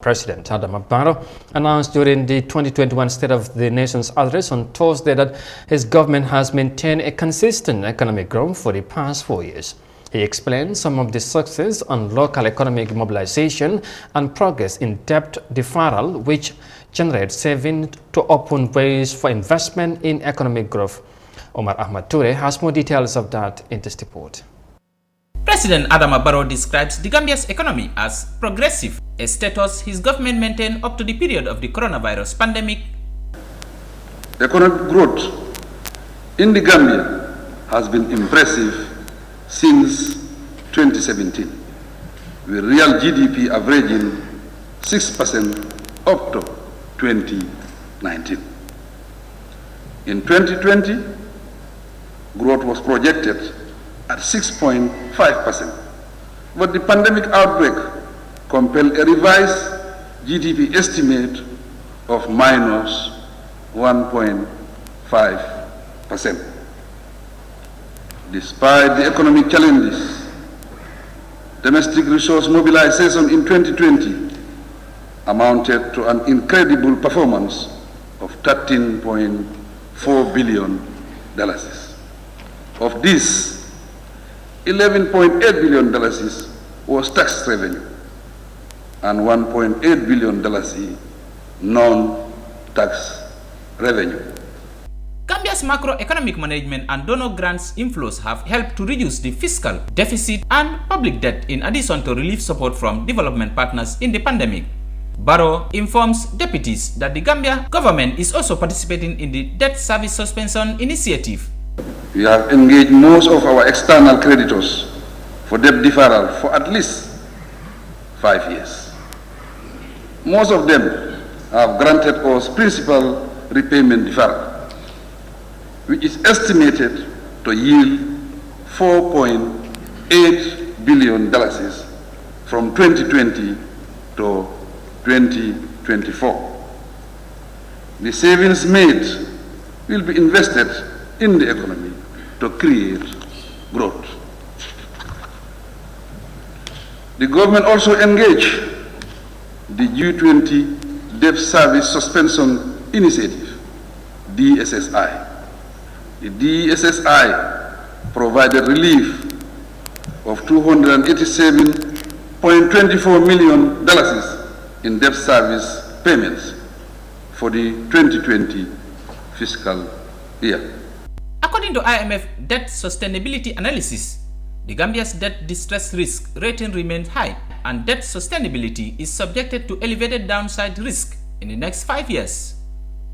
President Barrow announced during the 2021 State of the Nation's address on Thursday that his government has maintained a consistent economic growth for the past 4 years. He explained some of the success on local economic mobilization and progress in debt deferral, which generates savings to open ways for investment in economic growth. Omar Ahmad Toure has more details of that in this report. President Barrow describes the Gambia's economy as progressive, a status his government maintained up to the period of the coronavirus pandemic. Economic growth in the Gambia has been impressive since 2017, with real GDP averaging 6% up to 2019. In 2020, growth was projected at 6.5%, but the pandemic outbreak compelled a revised GDP estimate of minus 1.5%. Despite the economic challenges, domestic resource mobilization in 2020 amounted to an incredible performance of $13.4 billion. Of this, $11.8 billion was tax revenue and $1.8 billion non-tax revenue. Gambia's macroeconomic management and donor grants inflows have helped to reduce the fiscal deficit and public debt in addition to relief support from development partners in the pandemic. Barrow informs deputies that the Gambia government is also participating in the debt service suspension initiative. We have engaged most of our external creditors for debt deferral for at least 5 years. Most of them have granted us principal repayment deferral, which is estimated to yield $4.8 billion from 2020 to 2024. The savings made will be invested in the economy to create growth. The government also engaged the G20 Debt Service Suspension Initiative, DSSI. The DSSI provided relief of $287.24 million in debt service payments for the 2020 fiscal year. According to IMF debt sustainability analysis, the Gambia's debt distress risk rating remains high and debt sustainability is subjected to elevated downside risk in the next 5 years.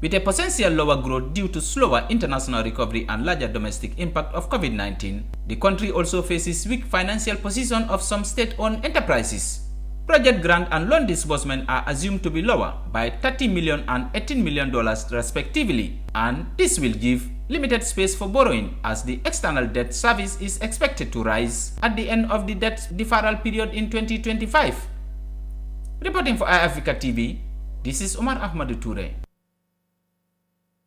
With a potential lower growth due to slower international recovery and larger domestic impact of COVID-19, the country also faces weak financial position of some state-owned enterprises. Project grant and loan disbursement are assumed to be lower by $30 million and $18 million respectively, and this will give limited space for borrowing as the external debt service is expected to rise at the end of the debt deferral period in 2025. Reporting for iAfrica TV, this is Omar Ahmad Toure.